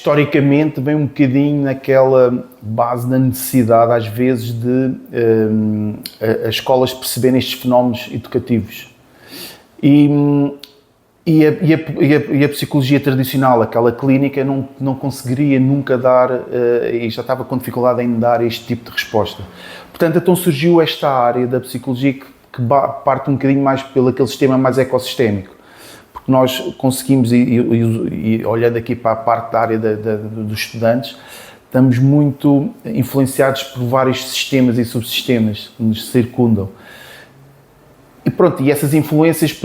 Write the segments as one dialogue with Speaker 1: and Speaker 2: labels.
Speaker 1: historicamente vem um bocadinho naquela base da necessidade, às vezes, de as escolas perceberem estes fenómenos educativos. E a psicologia tradicional, aquela clínica, não conseguiria nunca dar, e já estava com dificuldade em dar este tipo de resposta. Portanto, então surgiu esta área da psicologia que parte um bocadinho mais pelo aquele sistema mais ecossistémico. Porque nós conseguimos, e olhando aqui para a parte da área dos estudantes, estamos muito influenciados por vários sistemas e subsistemas que nos circundam. E pronto, e essas influências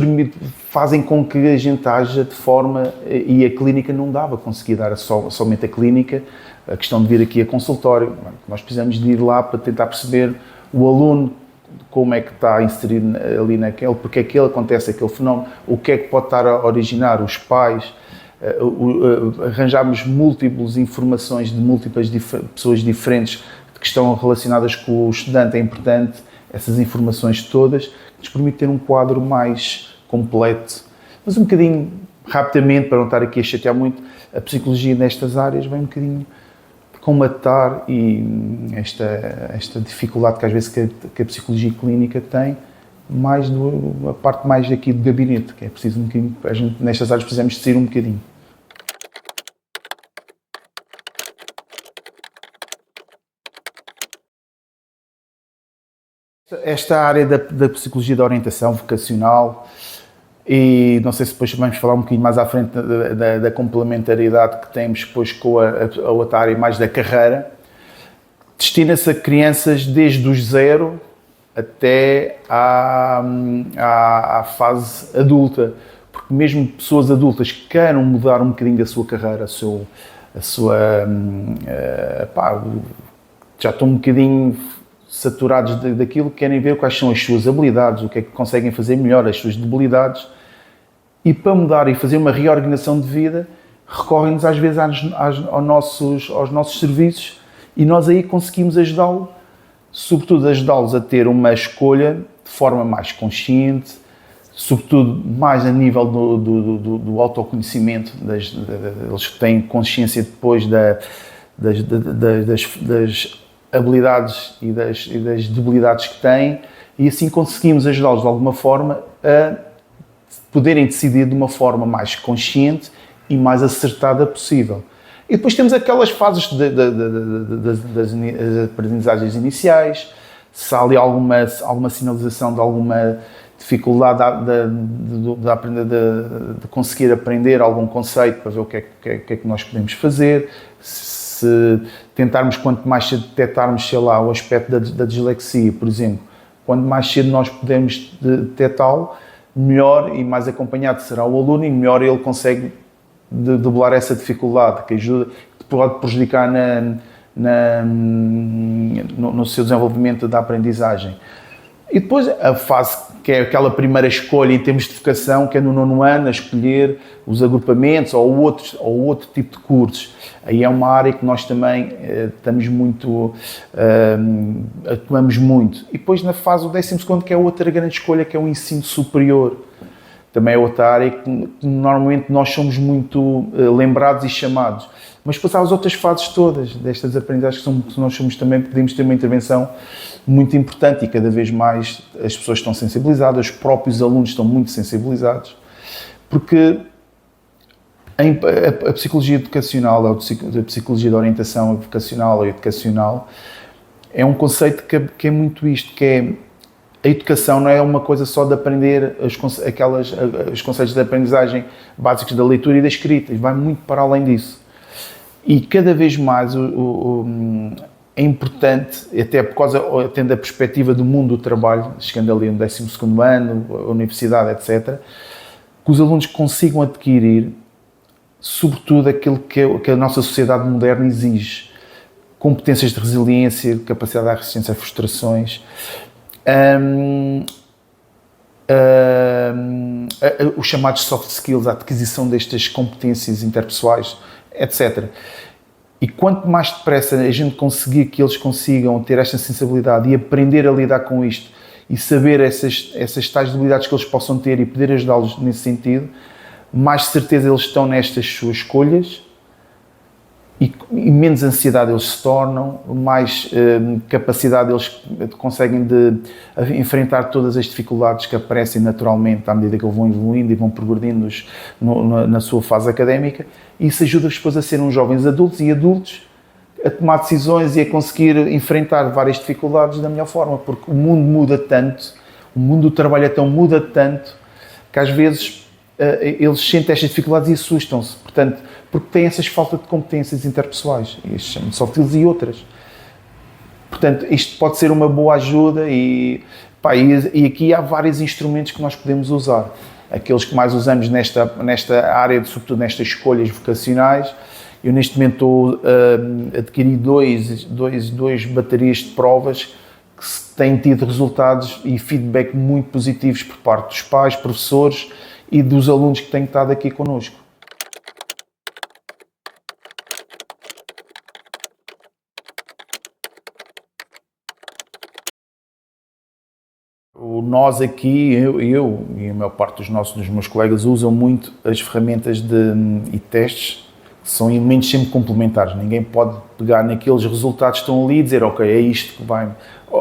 Speaker 1: fazem com que a gente haja de forma, e a clínica não dava, conseguir dar somente a clínica, a questão de vir aqui a consultório. Nós precisamos de ir lá para tentar perceber o aluno, como é que está inserido ali naquele, porque é que acontece aquele fenómeno, o que é que pode estar a originar, os pais, arranjarmos múltiplas informações de múltiplas pessoas diferentes que estão relacionadas com o estudante. É importante essas informações todas, que nos permite ter um quadro mais completo. Mas um bocadinho, rapidamente, para não estar aqui a chatear muito, a psicologia nestas áreas vem um bocadinho combatar e esta dificuldade que às vezes que a psicologia clínica tem, mais a parte mais aqui do gabinete, que é preciso um bocadinho, a gente nestas áreas precisamos de sair um bocadinho. Esta área da psicologia da orientação vocacional, e não sei se depois vamos falar um bocadinho mais à frente da complementaridade que temos depois com a outra área mais da carreira, destina-se a crianças desde os 0 até à fase adulta, porque mesmo pessoas adultas que queiram mudar um bocadinho a sua carreira, já estão um bocadinho saturados daquilo, querem ver quais são as suas habilidades, o que é que conseguem fazer melhor, as suas debilidades, e para mudar e fazer uma reorganização de vida, recorrem-nos às vezes aos nossos serviços, e nós aí conseguimos ajudá-lo, sobretudo ajudá-los a ter uma escolha de forma mais consciente, sobretudo mais a nível do autoconhecimento, eles têm consciência depois das habilidades e das debilidades que têm, e assim conseguimos ajudá-los de alguma forma a poderem decidir de uma forma mais consciente e mais acertada possível. E depois temos aquelas fases das aprendizagens iniciais, se há ali alguma sinalização de alguma dificuldade de conseguir aprender algum conceito para ver o que é que nós podemos fazer. Se tentarmos, quanto mais cedo detectarmos, sei lá, o aspecto da dislexia, por exemplo, quanto mais cedo nós podemos detectá-lo, melhor e mais acompanhado será o aluno e melhor ele consegue debelar essa dificuldade, que ajuda, que pode prejudicar no seu desenvolvimento da aprendizagem. E depois a fase que é aquela primeira escolha em termos de vocação, que é no 9º ano, a escolher os agrupamentos ou outro tipo de cursos. Aí é uma área que nós também atuamos muito. E depois na fase do 12º, que é outra grande escolha, que é o ensino superior. Também é outra área que normalmente nós somos muito lembrados e chamados. Mas depois há as outras fases todas destas aprendizagens que nós também podemos ter uma intervenção muito importante, e cada vez mais as pessoas estão sensibilizadas, os próprios alunos estão muito sensibilizados, porque a psicologia educacional, a psicologia da orientação vocacional ou educacional, é um conceito que é muito isto, que é a educação não é uma coisa só de aprender os conceitos de aprendizagem básicos da leitura e da escrita, vai muito para além disso. E cada vez mais é importante, até por causa, tendo a perspectiva do mundo do trabalho, chegando ali no 12º ano, a universidade, etc., que os alunos consigam adquirir, sobretudo, aquilo que a nossa sociedade moderna exige. Competências de resiliência, capacidade de resistência a frustrações, os chamados soft skills, a aquisição destas competências interpessoais, etc. E quanto mais depressa a gente conseguir que eles consigam ter esta sensibilidade e aprender a lidar com isto e saber essas tais habilidades que eles possam ter e poder ajudá-los nesse sentido, mais certeza eles estão nestas suas escolhas e menos ansiedade eles se tornam, mais capacidade eles conseguem de enfrentar todas as dificuldades que aparecem naturalmente à medida que eles vão evoluindo e vão progredindo na sua fase académica, e isso ajuda-os depois a serem uns jovens adultos e adultos a tomar decisões e a conseguir enfrentar várias dificuldades da melhor forma, porque o mundo muda tanto, o mundo do trabalho muda tanto, que às vezes eles sentem estas dificuldades e assustam-se, portanto, porque têm essas faltas de competências interpessoais, soft skills e outras. Portanto, isto pode ser uma boa ajuda e aqui há vários instrumentos que nós podemos usar. Aqueles que mais usamos nesta área, sobretudo nestas escolhas vocacionais. Eu neste momento estou a adquirir dois baterias de provas que têm tido resultados e feedback muito positivos por parte dos pais, professores e dos alunos que têm estado aqui connosco. Nós aqui, eu e a maior parte dos meus colegas usam muito as ferramentas e testes, que são elementos sempre complementares. Ninguém pode pegar naqueles resultados que estão ali e dizer, ok, é isto que vai...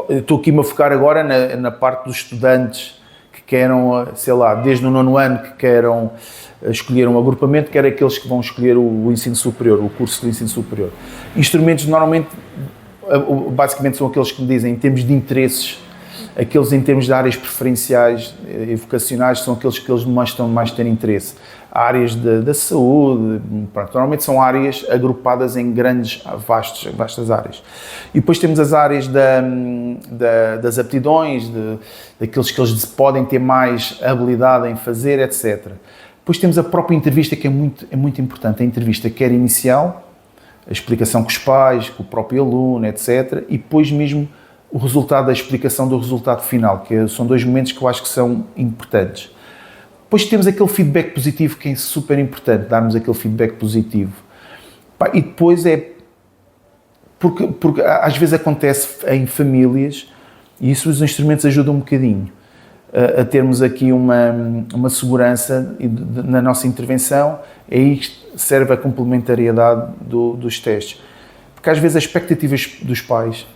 Speaker 1: Estou aqui-me a focar agora na parte dos estudantes que queiram, sei lá, desde o 9º ano que queiram escolher um agrupamento, quer aqueles que vão escolher o ensino superior, o curso de ensino superior. Instrumentos normalmente, basicamente são aqueles que me dizem, em termos de interesses, aqueles em termos de áreas preferenciais e vocacionais são aqueles que eles mostram mais ter interesse. Áreas da saúde, pronto, normalmente são áreas agrupadas em vastas áreas. E depois temos as áreas das aptidões, daqueles que eles podem ter mais habilidade em fazer, etc. Depois temos a própria entrevista, que é muito importante. A entrevista quer inicial, a explicação com os pais, com o próprio aluno, etc. E depois mesmo o resultado, a explicação do resultado final, que são dois momentos que eu acho que são importantes. Depois temos aquele feedback positivo, que é super importante, darmos aquele feedback positivo. E depois porque às vezes acontece em famílias, e isso os instrumentos ajudam um bocadinho, a termos aqui uma segurança na nossa intervenção, é aí que serve a complementariedade dos testes. Porque às vezes as expectativas dos pais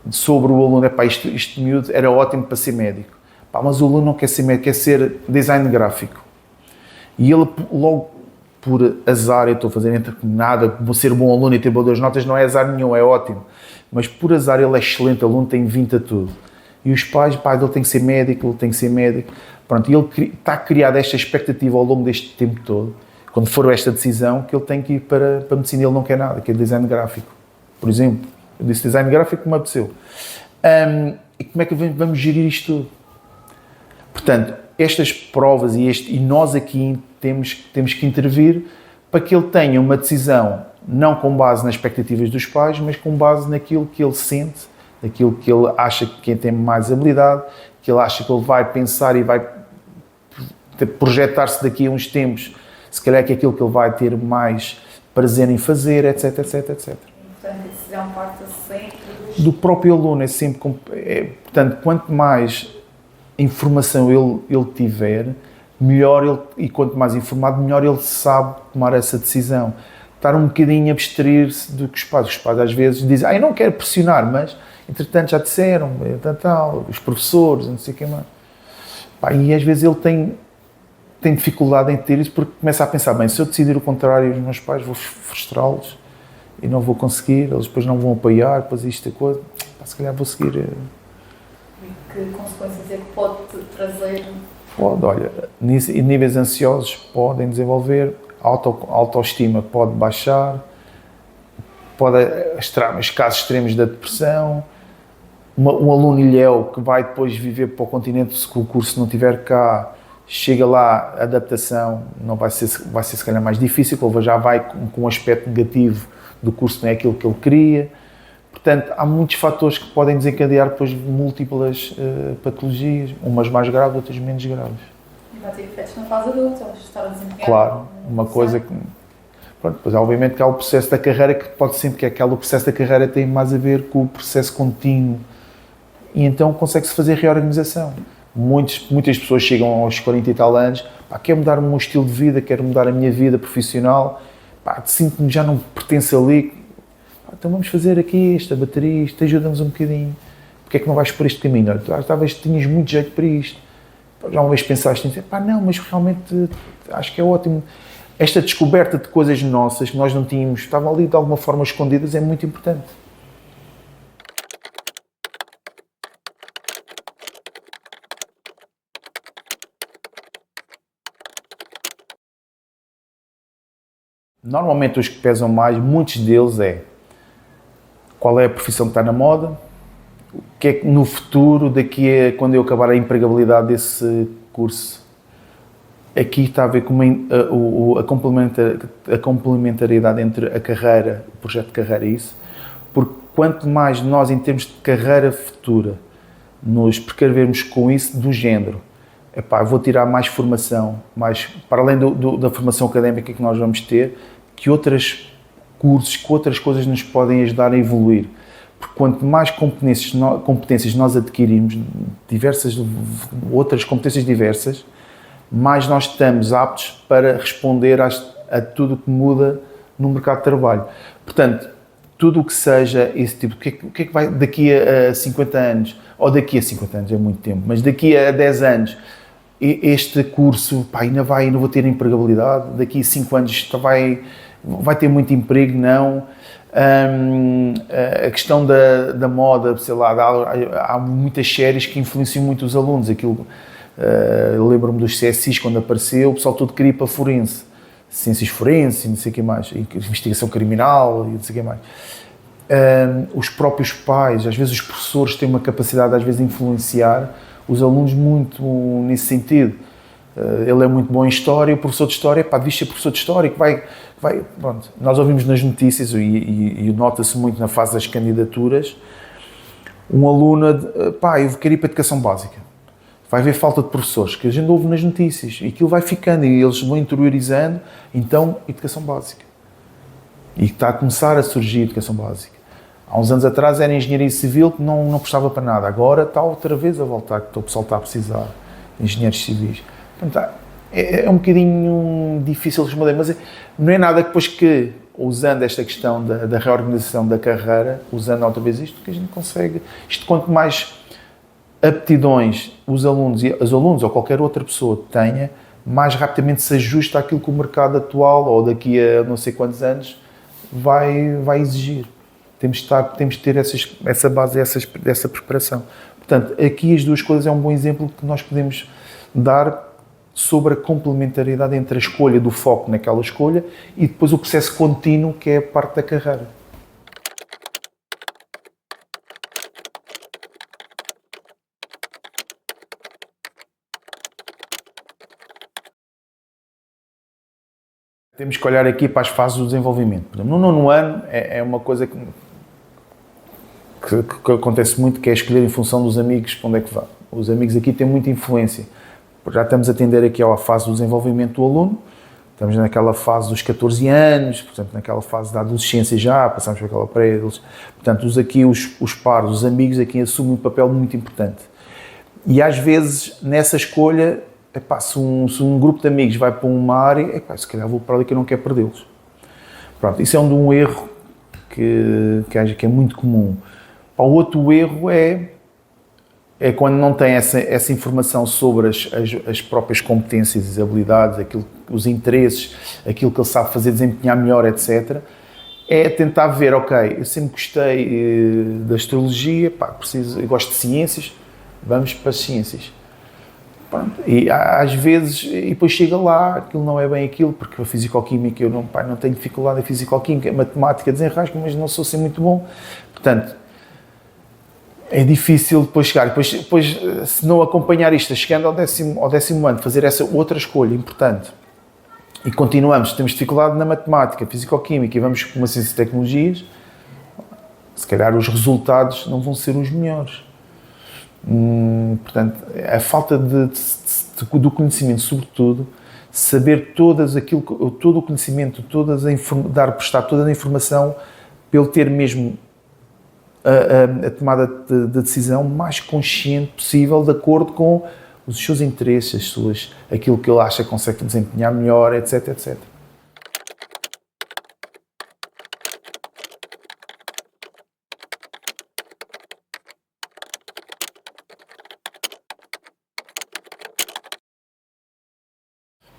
Speaker 1: sobre o aluno, este miúdo era ótimo para ser médico, mas o aluno não quer ser médico, quer ser design gráfico. E ele, logo por azar, eu estou a fazer nada, vou ser bom aluno e ter boas notas, não é azar nenhum, é ótimo. Mas por azar ele é excelente aluno, tem 20 a tudo. E os pais, ele tem que ser médico, ele tem que ser médico. Pronto, e ele está criada esta expectativa ao longo deste tempo todo, quando for esta decisão, que ele tem que ir para a medicina, ele não quer nada, quer design gráfico, por exemplo. Eu disse design gráfico como apeteceu. E como é que vamos gerir isto tudo? Portanto, estas provas e nós aqui temos que intervir para que ele tenha uma decisão não com base nas expectativas dos pais, mas com base naquilo que ele sente, naquilo que ele acha que tem mais habilidade, que ele acha que ele vai pensar e vai projetar-se daqui a uns tempos, se calhar que é aquilo que ele vai ter mais prazer em fazer, etc, etc, etc.
Speaker 2: Portanto, a decisão parte sempre
Speaker 1: do próprio aluno, é sempre... portanto, quanto mais informação ele tiver, melhor ele, e quanto mais informado, melhor ele sabe tomar essa decisão. Estar um bocadinho a abstrair-se do que os pais às vezes dizem, eu não quero pressionar, mas entretanto já disseram, os professores, não sei o que mais. E às vezes ele tem dificuldade em ter isso, porque começa a pensar, bem, se eu decidir o contrário, os meus pais vou frustrá-los e não vou conseguir, eles depois não vão apoiar, depois isto é coisa, se calhar vou seguir.
Speaker 2: E que consequências é que pode trazer?
Speaker 1: Pode, olha, níveis ansiosos podem desenvolver, a autoestima pode baixar, pode os casos extremos da depressão, um aluno ilhéu que vai depois viver para o continente, se o curso não estiver cá, chega lá, a adaptação não vai ser se calhar mais difícil, ele já vai com um aspecto negativo do curso, não é aquilo que ele queria. Portanto, há muitos fatores que podem desencadear depois múltiplas patologias, umas mais graves, outras menos graves.
Speaker 2: E vai ter efeitos na fase adulta, estar a desempenhar.
Speaker 1: Claro, uma coisa que... Pronto, pois obviamente que há o processo da carreira que pode sempre, que o processo da carreira tem mais a ver com o processo contínuo. E então consegue-se fazer reorganização. Muitas pessoas chegam aos 40 e tal anos, quero mudar o meu estilo de vida, quero mudar a minha vida profissional, sinto-me já não pertenço ali. Então vamos fazer aqui esta bateria, isto ajuda-nos um bocadinho. Porque é que não vais por este caminho? Olha, talvez tinhas muito jeito para isto. Já uma vez pensaste em dizer, não, mas realmente acho que é ótimo. Esta descoberta de coisas nossas que nós não tínhamos, estavam ali de alguma forma escondidas, é muito importante. Normalmente os que pesam mais, muitos deles qual é a profissão que está na moda, o que é que no futuro, daqui a quando eu acabar a empregabilidade desse curso, aqui está a ver com a complementariedade entre a carreira, o projeto de carreira e isso, porque quanto mais nós, em termos de carreira futura, nos precavermos com isso do género, vou tirar mais formação, para além da formação académica que nós vamos ter, que outros cursos, que outras coisas nos podem ajudar a evoluir. Porque quanto mais competências nós adquirimos, outras competências diversas, mais nós estamos aptos para responder a tudo o que muda no mercado de trabalho. Portanto, tudo o que seja esse tipo, o que é que vai daqui a 50 anos, ou daqui a 50 anos é muito tempo, mas daqui a 10 anos, este curso ainda vou ter empregabilidade, daqui a 5 anos vai ter muito emprego, não. A questão da moda, sei lá, há muitas séries que influenciam muito os alunos. Eu lembro-me dos CSIs, quando apareceu, o pessoal todo queria ir para forense, ciências forenses e não sei o que mais, investigação criminal e não sei o que mais. Os próprios pais, às vezes os professores têm uma capacidade às vezes de influenciar os alunos muito nesse sentido. Ele é muito bom em História, o professor de História, devia ser professor de História, que vai pronto. Nós ouvimos nas notícias, e nota-se muito na fase das candidaturas, um aluno, eu quero ir para a Educação Básica. Vai haver falta de professores, que a gente ouve nas notícias, e aquilo vai ficando, e eles vão interiorizando, então, Educação Básica. E está a começar a surgir a Educação Básica. Há uns anos atrás era Engenharia Civil, que não prestava para nada, agora está outra vez a voltar, que o pessoal está a precisar de engenheiros civis. Portanto, é um bocadinho difícil de responder, mas não é nada que depois que, usando esta questão da reorganização da carreira, usando outra vez isto, que a gente consegue, quanto mais aptidões os alunos ou qualquer outra pessoa tenha, mais rapidamente se ajusta àquilo que o mercado atual, ou daqui a não sei quantos anos, vai exigir. Temos de ter essa base, essa preparação. Portanto, aqui as duas coisas é um bom exemplo que nós podemos dar sobre a complementariedade entre a escolha do foco naquela escolha e depois o processo contínuo, que é a parte da carreira. Temos que olhar aqui para as fases do desenvolvimento. Por exemplo, no 9º ano é uma coisa que acontece muito, que é escolher em função dos amigos para onde é que vá. Os amigos aqui têm muita influência. Já estamos a atender aqui à fase do desenvolvimento do aluno, estamos naquela fase dos 14 anos, portanto, naquela fase da adolescência já, passamos por aquela pré-adolescência. Portanto, os pares, os amigos aqui assumem um papel muito importante. E às vezes, nessa escolha, se um grupo de amigos vai para uma área, se calhar vou para ali que eu não quero perdê-los. Pronto, isso é um erro que é muito comum. O outro erro é quando não tem essa informação sobre as próprias competências e habilidades, os interesses, aquilo que ele sabe fazer, desempenhar melhor, etc. É tentar ver, eu sempre gostei da astrologia, eu gosto de ciências, vamos para as ciências. Pronto. E às vezes, e depois chega lá, aquilo não é bem aquilo, porque a fisicoquímica, eu não tenho dificuldade em fisicoquímica, matemática desenrasco, mas não sou assim muito bom. Portanto, é difícil depois chegar. Depois, se não acompanhar isto, chegando ao décimo ano, fazer essa outra escolha importante, e continuamos, temos dificuldade na matemática, fisicoquímica, e vamos para uma ciência de tecnologias, se calhar os resultados não vão ser os melhores. Portanto, a falta do conhecimento, sobretudo, saber todo o conhecimento, prestar toda a informação, para ele ter mesmo a tomada de decisão mais consciente possível, de acordo com os seus interesses, aquilo que ele acha que consegue desempenhar melhor, etc, etc.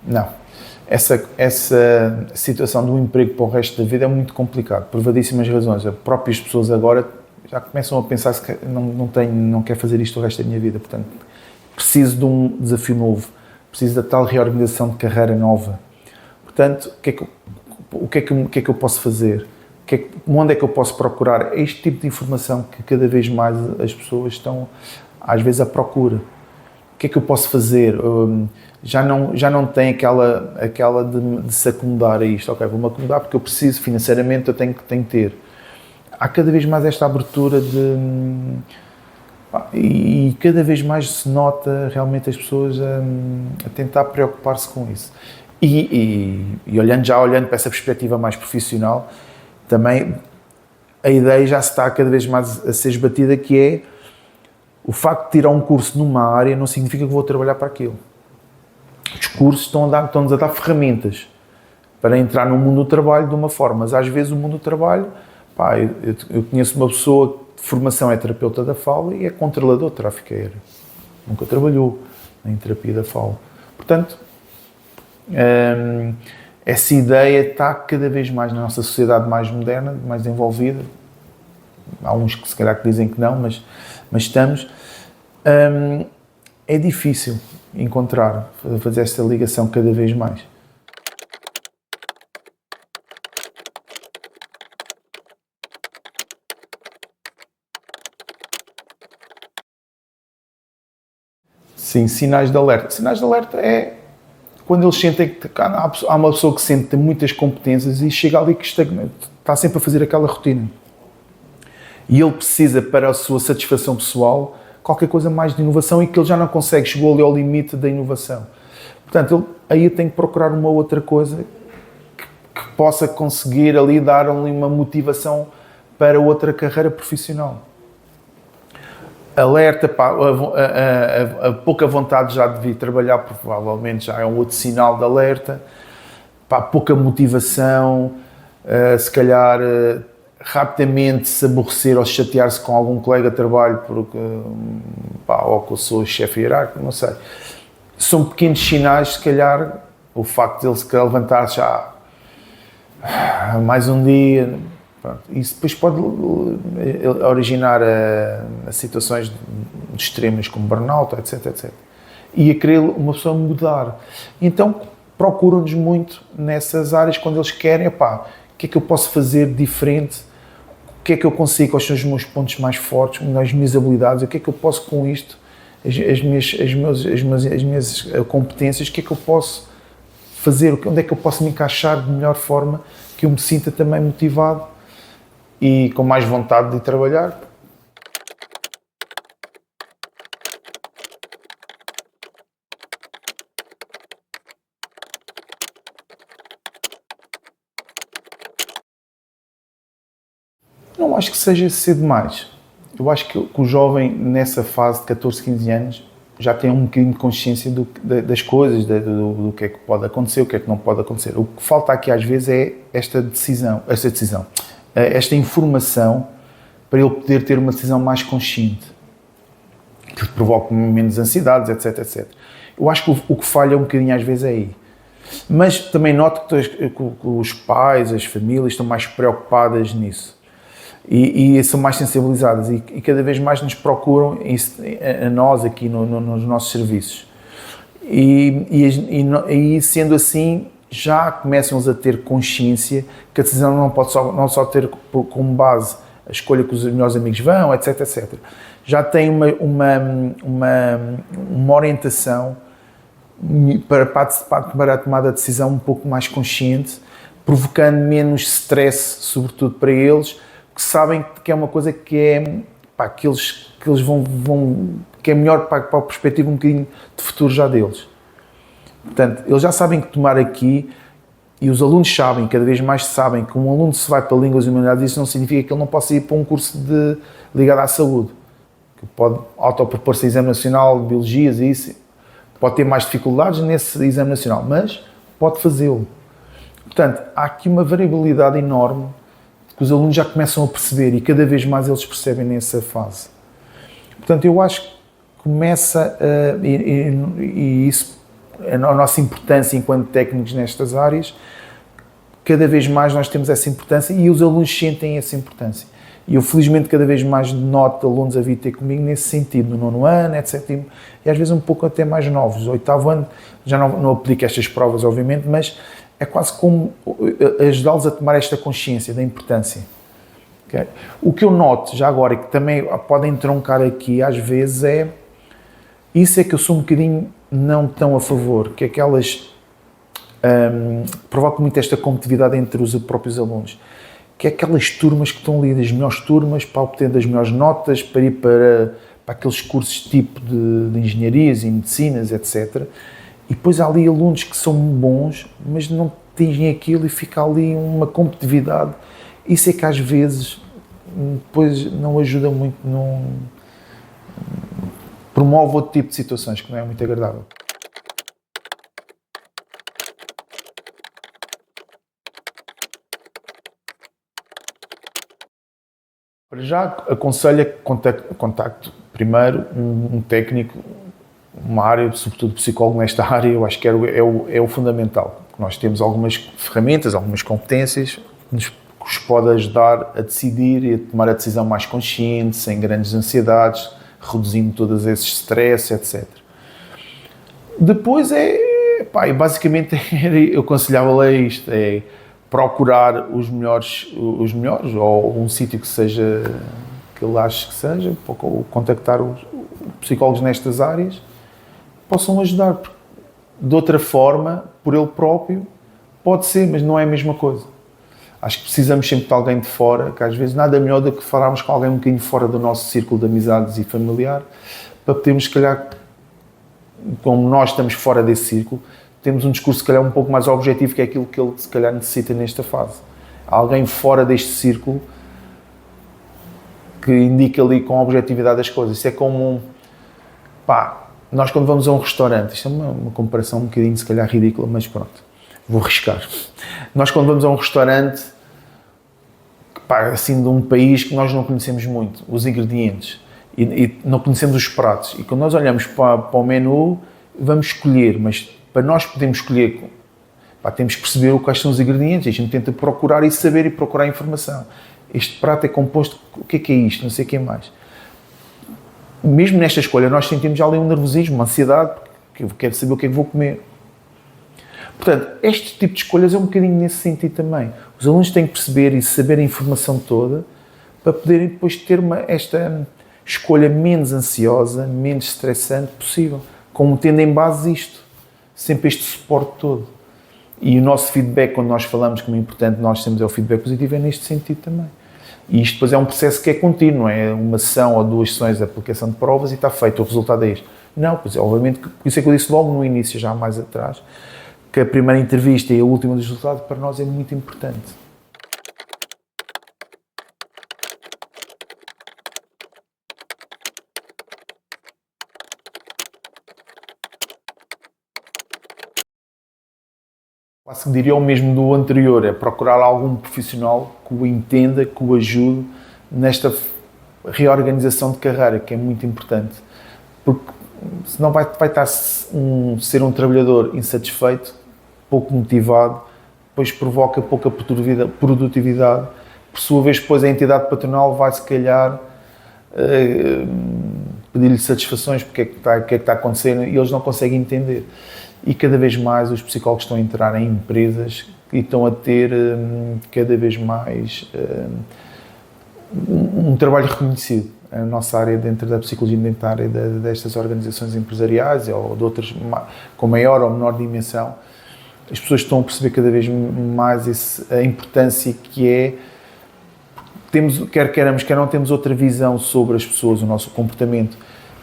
Speaker 1: Não. Essa situação do emprego para o resto da vida é muito complicado, por variedíssimas razões. As próprias pessoas agora já começam a pensar que não quero fazer isto o resto da minha vida, portanto, preciso de um desafio novo, preciso da tal reorganização de carreira nova. Portanto, o que é que eu posso fazer? Onde é que eu posso procurar? É este tipo de informação que cada vez mais as pessoas estão, às vezes, à procura. O que é que eu posso fazer? Já não tem aquela de se acomodar a isto. Ok, vou-me acomodar porque eu preciso, financeiramente, eu tenho que ter. Há cada vez mais esta abertura e cada vez mais se nota realmente as pessoas a tentar preocupar-se com isso. E olhando para essa perspectiva mais profissional, também a ideia já está cada vez mais a ser esbatida, que é o facto de tirar um curso numa área não significa que vou trabalhar para aquilo. Os cursos estão-nos a dar ferramentas para entrar no mundo do trabalho de uma forma, mas às vezes o mundo do trabalho, eu conheço uma pessoa de formação é terapeuta da fala e é controlador de tráfego aéreo. Nunca trabalhou em terapia da fala. Portanto, essa ideia está cada vez mais na nossa sociedade mais moderna, mais desenvolvida. Há uns que se calhar que dizem que não, mas estamos. É difícil encontrar, fazer esta ligação cada vez mais. Sim, sinais de alerta. Sinais de alerta é quando eles sentem que há uma pessoa que sente que tem muitas competências e chega ali que está sempre a fazer aquela rotina. E ele precisa, para a sua satisfação pessoal, qualquer coisa mais de inovação e que ele já não consegue, chegou ali ao limite da inovação. Portanto, aí tem que procurar uma outra coisa que possa conseguir ali dar-lhe uma motivação para outra carreira profissional. Alerta, a pouca vontade já de vir trabalhar, provavelmente já é um outro sinal de alerta. Pouca motivação, se calhar rapidamente se aborrecer ou se chatear-se com algum colega de trabalho porque, ou que eu sou chefe hierárquico, não sei. São pequenos sinais, se calhar, o facto de ele se levantar já mais um dia. Pronto. Isso depois pode originar a situações extremas como burnout, etc, etc. E a querer uma pessoa mudar. Então procuram-nos muito nessas áreas quando eles querem, o que é que eu posso fazer diferente? O que é que eu consigo? Quais são os meus pontos mais fortes, as minhas habilidades? O que é que eu posso com isto? As minhas competências, o que é que eu posso fazer? Onde é que eu posso me encaixar de melhor forma que eu me sinta também motivado e com mais vontade de trabalhar? Não acho que seja cedo demais. Eu acho que o jovem, nessa fase de 14, 15 anos, já tem um bocadinho de consciência das coisas, do que é que pode acontecer, o que é que não pode acontecer. O que falta aqui às vezes é esta informação para ele poder ter uma decisão mais consciente, que lhe provoque menos ansiedades, etc, etc. Eu acho que o que falha um bocadinho às vezes é aí. Mas também noto que os pais, as famílias estão mais preocupadas nisso. E são mais sensibilizadas e cada vez mais nos procuram a nós aqui nos nossos serviços. E sendo assim, já começam-eles a ter consciência que a decisão não só ter como base a escolha que os melhores amigos vão, etc, etc. Já tem uma orientação para a tomada de decisão um pouco mais consciente, provocando menos stress, sobretudo para eles, que sabem que é uma coisa que é que eles vão que é melhor para a perspectiva um bocadinho de futuro já deles. Portanto, eles já sabem que tomar aqui, e os alunos sabem, cada vez mais sabem, que um aluno se vai para línguas e humanidades, isso não significa que ele não possa ir para um curso ligado à saúde, que pode autopropor-se a exame nacional de biologias e isso, pode ter mais dificuldades nesse exame nacional, mas pode fazê-lo. Portanto, há aqui uma variabilidade enorme que os alunos já começam a perceber e cada vez mais eles percebem nessa fase. Portanto, eu acho que começa, e isso a nossa importância enquanto técnicos nestas áreas, cada vez mais nós temos essa importância e os alunos sentem essa importância. E eu, felizmente, cada vez mais noto alunos a vir ter comigo nesse sentido, no 9º ano, etc. E às vezes um pouco até mais novos. No 8º ano, já não aplico estas provas, obviamente, mas é quase como ajudá-los a tomar esta consciência da importância. Okay? O que eu noto, já agora, e que também podem troncar aqui, às vezes, isso é que eu sou um bocadinho não tão a favor, que aquelas provocam muito esta competitividade entre os próprios alunos. Que é aquelas turmas que estão ali, das melhores turmas, para obter das melhores notas, para ir para aqueles cursos tipo de engenharias e medicinas, etc. E depois há ali alunos que são bons, mas não atingem aquilo e fica ali uma competitividade. Isso é que às vezes depois não ajuda muito, não promove outro tipo de situações que não é muito agradável. Para já, aconselho a contacto primeiro um técnico, uma área, sobretudo psicólogo nesta área, eu acho que é o fundamental. Nós temos algumas ferramentas, algumas competências que nos pode ajudar a decidir e a tomar a decisão mais consciente, sem grandes ansiedades, reduzindo todos esses stress, etc. Depois basicamente eu aconselhava-lhe isto, procurar os melhores, ou um sítio que seja, que ele ache que seja, ou contactar os psicólogos nestas áreas, possam ajudar. De outra forma, por ele próprio, pode ser, mas não é a mesma coisa. Acho que precisamos sempre de alguém de fora, que às vezes nada melhor do que falarmos com alguém um bocadinho fora do nosso círculo de amizades e familiar, para podermos, se calhar, como nós estamos fora desse círculo, temos um discurso, se calhar, um pouco mais objetivo, que é aquilo que ele, se calhar, necessita nesta fase. Alguém fora deste círculo que indica ali com objetividade as coisas. Isso é como, nós quando vamos a um restaurante, isto é uma comparação um bocadinho, se calhar, ridícula, mas pronto, vou arriscar. Nós quando vamos a um restaurante, assim, de um país que nós não conhecemos muito, os ingredientes, e não conhecemos os pratos, e quando nós olhamos para o menu, vamos escolher, mas para nós podermos escolher, temos que perceber quais são os ingredientes, a gente tenta procurar e saber e procurar informação. Este prato é composto, o que é isto, não sei o que é mais. Mesmo nesta escolha, nós sentimos já ali um nervosismo, uma ansiedade, porque eu quero saber o que é que vou comer. Portanto, este tipo de escolhas é um bocadinho nesse sentido também. Os alunos têm que perceber e saber a informação toda para poderem depois ter esta escolha menos ansiosa, menos estressante possível, como tendo em base isto, sempre este suporte todo. E o nosso feedback, quando nós falamos que é importante nós temos o feedback positivo, é neste sentido também. E isto depois é um processo que é contínuo, é uma sessão ou 2 sessões de aplicação de provas e está feito, o resultado é isto. Não, pois é, obviamente, por isso é que eu disse logo no início, já mais atrás, que a primeira entrevista e a última dos resultados para nós é muito importante. Quase que diria o mesmo do anterior, é procurar algum profissional que o entenda, que o ajude nesta reorganização de carreira, que é muito importante. Porque senão vai estar ser um trabalhador insatisfeito, pouco motivado, depois provoca pouca produtividade. Por sua vez, depois a entidade patronal vai, se calhar, pedir-lhe satisfações porque é que está acontecendo e eles não conseguem entender. E cada vez mais os psicólogos estão a entrar em empresas e estão a ter cada vez mais um trabalho reconhecido. A nossa área dentro da psicologia dentária destas organizações empresariais ou de outras com maior ou menor dimensão, as pessoas estão a perceber cada vez mais a importância que é, quer queiramos, quer não, temos outra visão sobre as pessoas, o nosso comportamento.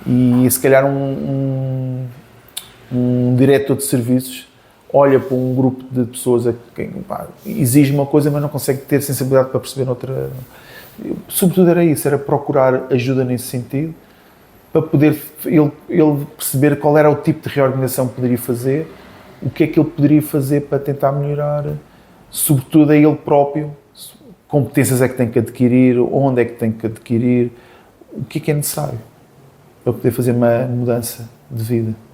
Speaker 1: E se calhar um diretor de serviços olha para um grupo de pessoas a quem exige uma coisa, mas não consegue ter sensibilidade para perceber outra. Sobretudo era isso, era procurar ajuda nesse sentido, para poder ele perceber qual era o tipo de reorganização que poderia fazer, o que é que ele poderia fazer para tentar melhorar, sobretudo a ele próprio, competências é que tem que adquirir, onde é que tem que adquirir, o que é necessário para poder fazer uma mudança de vida.